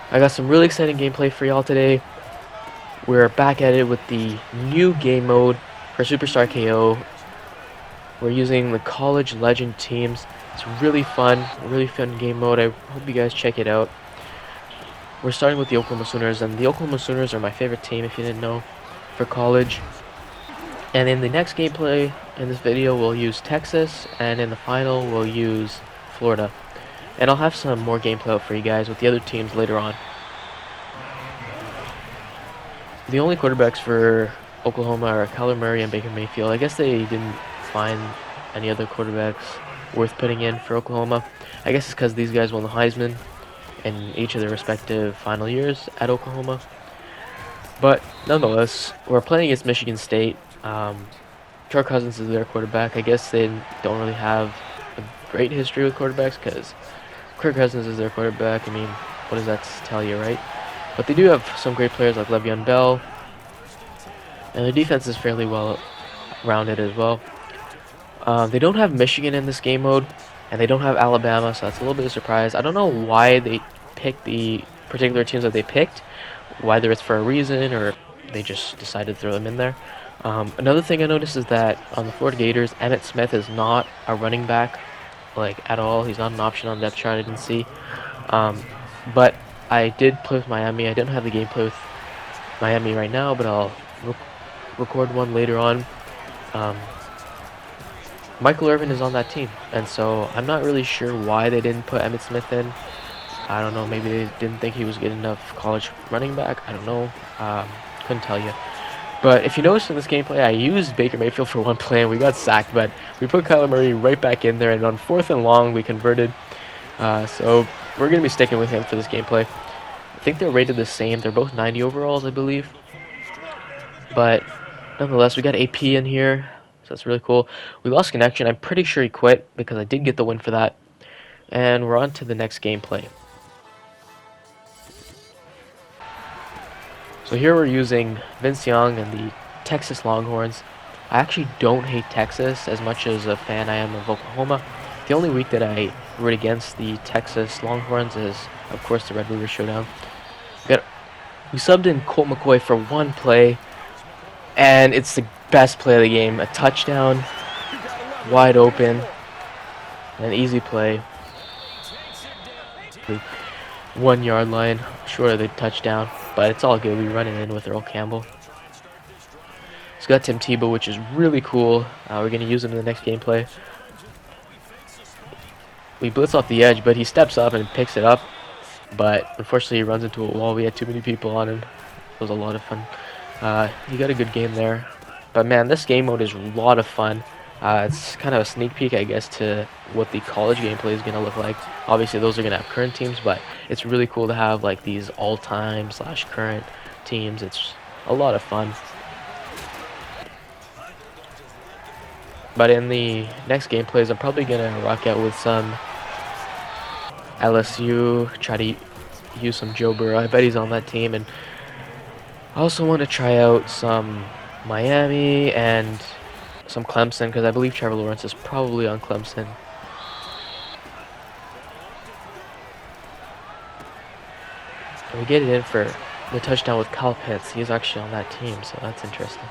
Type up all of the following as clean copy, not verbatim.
I got some really exciting gameplay for y'all today. We're back at it with the new game mode for Superstar KO. We're using the college legend teams. It's really fun game mode. I hope you guys check it out. We're starting with the Oklahoma Sooners, and the Oklahoma Sooners are my favorite team if you didn't know, for college. And in the next gameplay in this video, we'll use Texas, and in the final, we'll use Florida. And I'll have some more gameplay out for you guys with the other teams later on. The only quarterbacks for Oklahoma are Kyler Murray and Baker Mayfield. I guess they didn't find any other quarterbacks worth putting in for Oklahoma. I guess it's because these guys won the Heisman in each of their respective final years at Oklahoma. But nonetheless, we're playing against Michigan State. Kirk Cousins is their quarterback. I guess they don't really have a great history with quarterbacks because Kirk Cousins is their quarterback. I mean, what does that tell you, right? But they do have some great players like Le'Veon Bell, and their defense is fairly well rounded as well. They don't have Michigan in this game mode, and they don't have Alabama, so that's a little bit of a surprise. I don't know why they picked the particular teams that they picked, whether it's for a reason or they just decided to throw them in there. Another thing I noticed is that on the Florida Gators, Emmitt Smith is not a running back, like at all. He's not an option on the depth chart. I didn't see, but I did play with Miami. I didn't have the gameplay with Miami right now, but I'll record one later on. Michael Irvin is on that team, and so I'm not really sure why they didn't put Emmitt Smith in. I don't know, maybe they didn't think he was good enough college running back. I don't know. Couldn't tell you. But if you notice in this gameplay, I used Baker Mayfield for one play and we got sacked, but we put Kyler Murray right back in there, and on 4th and long we converted. So we're going to be sticking with him for this gameplay. I think they're rated the same. They're both 90 overalls, I believe. But nonetheless, we got AP in here, so that's really cool. We lost connection. I'm pretty sure he quit because I did get the win for that. And we're on to the next gameplay. So here we're using Vince Young and the Texas Longhorns. I actually don't hate Texas as much as a fan I am of Oklahoma. The only week that I root against the Texas Longhorns is, of course, the Red River Showdown. We subbed in Colt McCoy for one play, and it's the best play of the game. A touchdown, wide open, an easy play. 1 yard line, short of the touchdown, but it's all good. We run it in with Earl Campbell. He's got Tim Tebow, which is really cool. We're going to use him in the next gameplay. We blitz off the edge, but he steps up and picks it up. But unfortunately, he runs into a wall. We had too many people on him. It was a lot of fun. He got a good game there. But man, this game mode is a lot of fun. It's kind of a sneak peek, I guess, to what the college gameplay is going to look like. Obviously, those are going to have current teams, but it's really cool to have like these all-time / current teams. It's a lot of fun. But in the next gameplays, I'm probably going to rock out with some LSU, try to use some Joe Burrow. I bet he's on that team. And I also want to try out some Miami and some Clemson, because I believe Trevor Lawrence is probably on Clemson. And we get it in for the touchdown with Kyle Pitts. He's actually on that team, so that's interesting.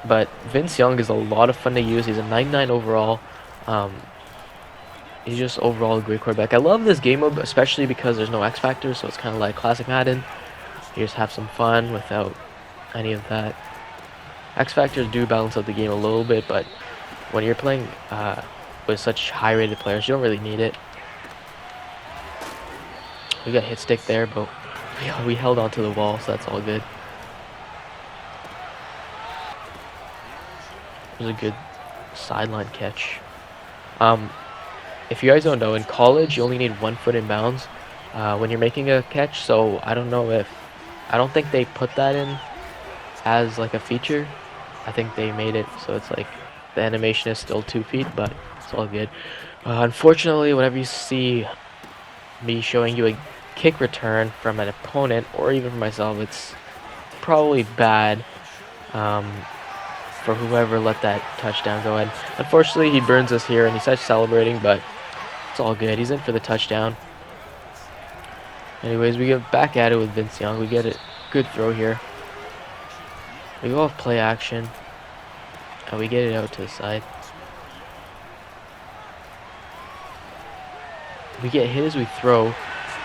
But Vince Young is a lot of fun to use. He's a 99 overall. He's just overall a great quarterback. I love this game mode, especially because there's no X Factor, so it's kind of like classic Madden. You just have some fun without any of that. X Factors do balance out the game a little bit, but when you're playing with such high-rated players, you don't really need it. We got hit stick there, but we held onto the wall, so that's all good. It was a good sideline catch. If you guys don't know, in college you only need 1 foot in bounds when you're making a catch. So I don't think they put that in as like a feature. I think they made it so it's like the animation is still 2 feet, but it's all good. Unfortunately, whenever you see me showing you a kick return from an opponent or even for myself, it's probably bad for whoever let that touchdown go in. Unfortunately, he burns us here and he starts celebrating, but it's all good. He's in for the touchdown. Anyways, we get back at it with Vince Young. We get a good throw here. We go off play action, and we get it out to the side. We get hit as we throw,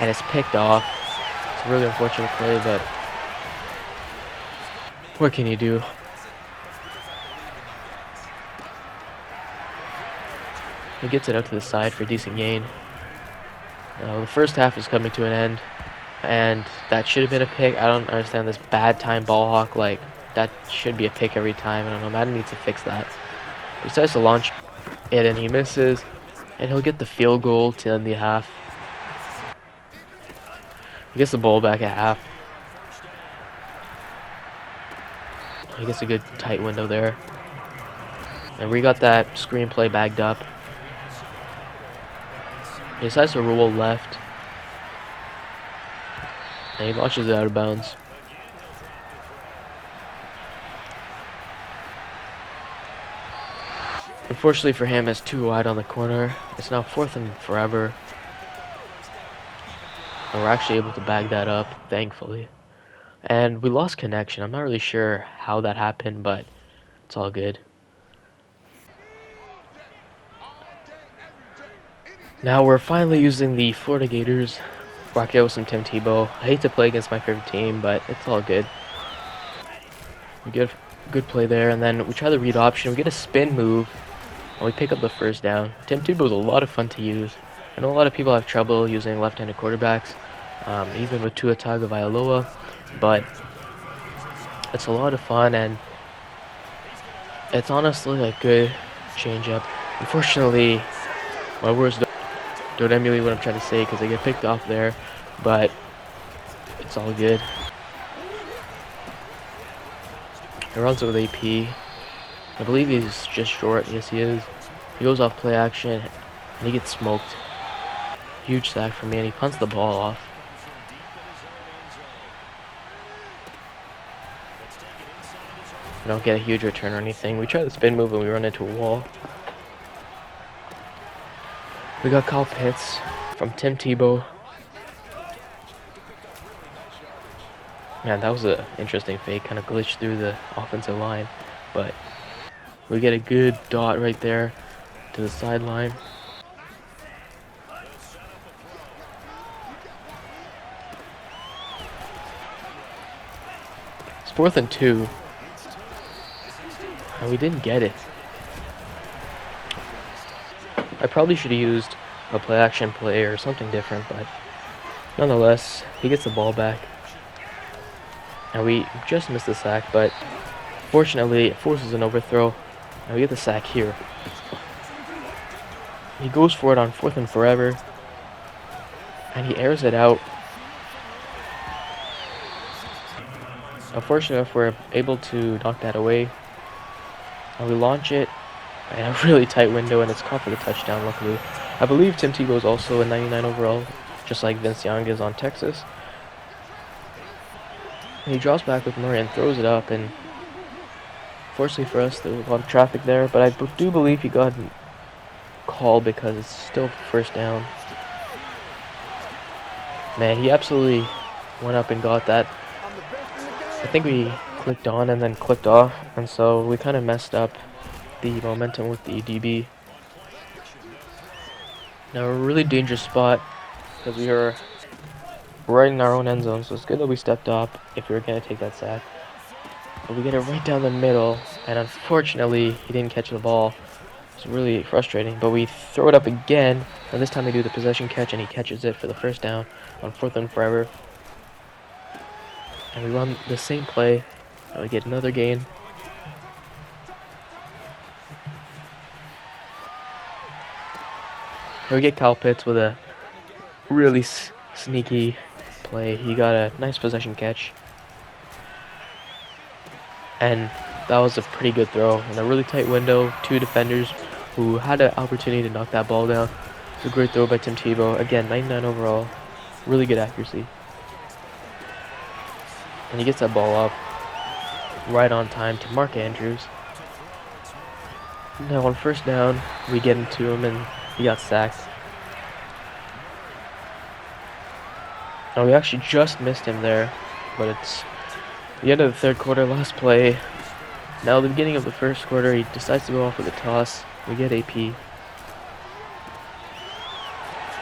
and it's picked off. It's a really unfortunate play, but what can you do? He gets it out to the side for a decent gain. Now, the first half is coming to an end, and that should have been a pick. I don't understand this bad time ball hawk. Like, that should be a pick every time. I don't know. Madden needs to fix that. He decides to launch it, and he misses, and he'll get the field goal to end the half. He gets the ball back at half. He gets a good tight window there. And we got that screenplay bagged up. He decides to roll left. And he launches it out of bounds. Unfortunately for him, it's too wide on the corner. It's now 4th and forever. And we're actually able to bag that up, thankfully. And we lost connection. I'm not really sure how that happened, but it's all good. Now we're finally using the Florida Gators. Rock out with some Tim Tebow. I hate to play against my favorite team, but it's all good. We get a good play there, and then we try the read option. We get a spin move, and we pick up the first down. Tim Tebow is a lot of fun to use. I know a lot of people have trouble using left-handed quarterbacks, even with Tua Tagovailoa, but it's a lot of fun, and it's honestly a good change-up. Unfortunately, my words don't emulate what I'm trying to say because they get picked off there, but it's all good. He runs with AP. I believe he's just short. Yes, he is. He goes off play action, and he gets smoked. Huge sack for me, and he punts the ball off. I don't get a huge return or anything. We try the spin move, and we run into a wall. We got Kyle Pitts from Tim Tebow. Man, that was an interesting fake. Kind of glitched through the offensive line. But we get a good dot right there to the sideline. It's 4th and 2. And we didn't get it. I probably should have used a play action play or something different, but nonetheless, he gets the ball back. And we just missed the sack, but fortunately it forces an overthrow, and we get the sack here. He goes for it on 4th and forever, and he airs it out. Unfortunately enough, we're able to knock that away, and we launch it in a really tight window, and it's caught for the touchdown, luckily. I believe Tim Tebow is also a 99 overall, just like Vince Young is on Texas. And he drops back with Murray and throws it up, and fortunately for us, there was a lot of traffic there, but I do believe he got a call because it's still first down. Man, he absolutely went up and got that. I think we clicked on and then clicked off, and so we kind of messed up the momentum with the DB. Now we're a really dangerous spot because we are right in our own end zone, so it's good that we stepped up if we were going to take that sack. But we get it right down the middle, and unfortunately he didn't catch the ball. It's really frustrating, but we throw it up again, and this time we do the possession catch, and he catches it for the first down on 4th and forever. And we run the same play, and we get another gain. And we get Kyle Pitts with a really sneaky play. He got a nice possession catch, and that was a pretty good throw in a really tight window. 2 defenders who had an opportunity to knock that ball down. It's a great throw by Tim Tebow. Again, 99 overall, really good accuracy. And he gets that ball up right on time to Mark Andrews. Now on first down, we get into him and he got sacked. Oh, we actually just missed him there, but it's the end of the third quarter, last play. Now, the beginning of the first quarter, he decides to go off with a toss. We get AP.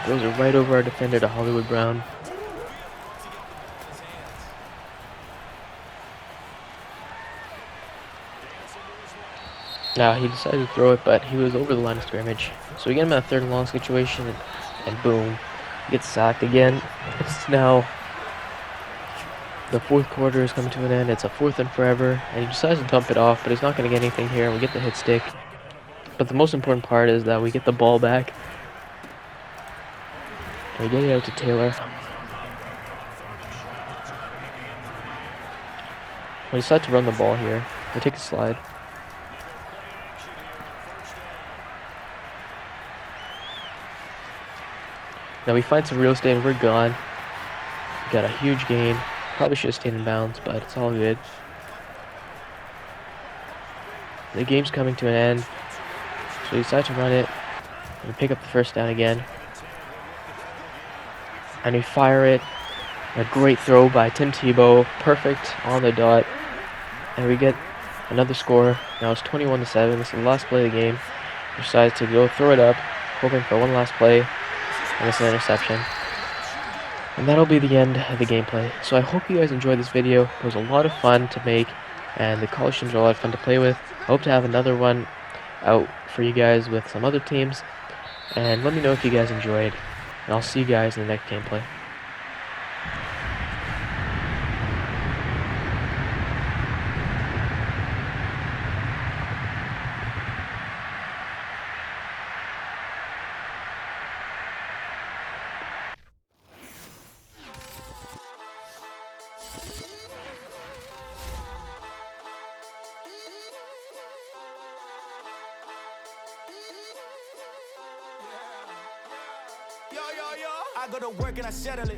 Throws it right over our defender to Hollywood Brown. Now, he decided to throw it, but he was over the line of scrimmage. So we get him at a third and long situation, and boom, he gets sacked again. It's now the fourth quarter is coming to an end. It's a fourth and forever, and he decides to dump it off, but he's not going to get anything here. We get the hit stick. But the most important part is that we get the ball back, and we get it out to Taylor. We decide to run the ball here. We take a slide. Now we find some real estate and we're gone. We got a huge gain. Probably should have stayed in bounds, but it's all good. The game's coming to an end, so we decide to run it. And we pick up the first down again. And we fire it. A great throw by Tim Tebow. Perfect on the dot. And we get another score. Now it's 21-7. This is the last play of the game. We decide to go throw it up, hoping for one last play. And it's an interception. And that'll be the end of the gameplay. So I hope you guys enjoyed this video. It was a lot of fun to make, and the college teams are a lot of fun to play with. I hope to have another one out for you guys with some other teams. And let me know if you guys enjoyed. And I'll see you guys in the next gameplay. I go to work and I settle it.